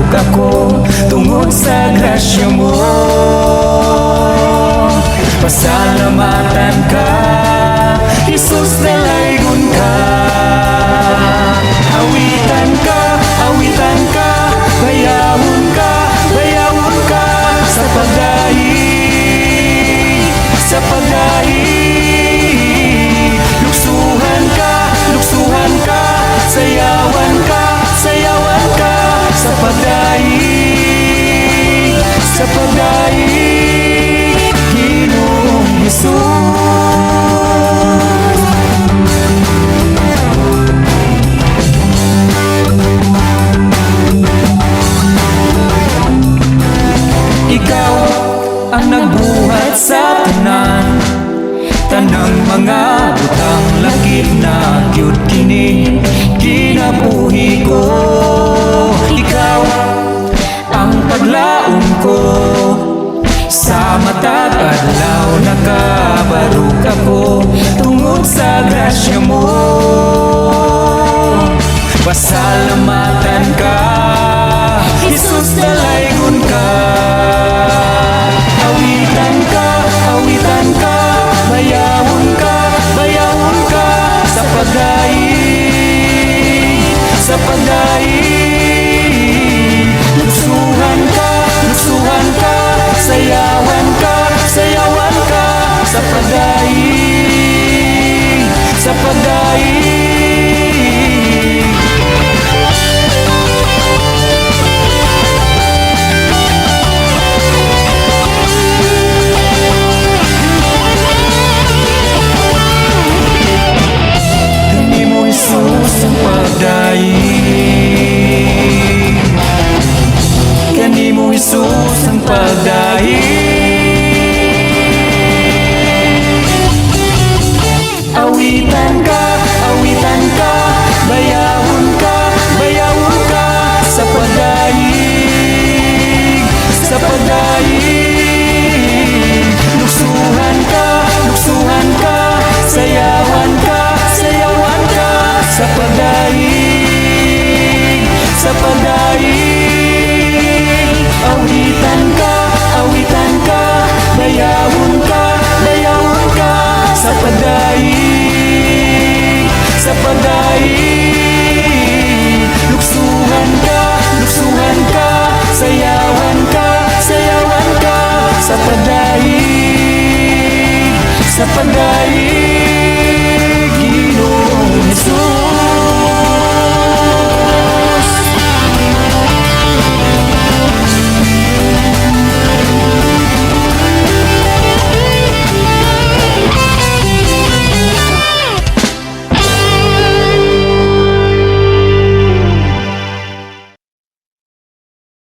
kabarug ako tungod sa grasya mo. Pasalamatan ka, Jesus, dalaygon ka. Awitan ka, bayawon ka sa pagdaig, luksuhan ka, sayawan ka sa pagdaig, Ginoong Jesus. Ikaw ang nagbuhat sa tanang mga butang lakip na gyud kini kinabuhi ko. Ikaw ang paglaom ko sa matag adlaw, nakabarug ako tungod sa grasya mo. Pasalamatan ka, Jesus, dalaygon ka. Awitan ka, bayawon ka sa pagdaig, luksuhan ka, sayawan ka sa pagdaig, Kanimo Jesus ang pagdaig, kanimo Jesus ang pagdaig. Awitan ka, bayawon ka sa pagdaig, luksuhan ka, sayawan ka sa pagdaig, awitan ka, bayawon ka sa pagdaig, luksuhan ka, sayawan ka sa pagdaig,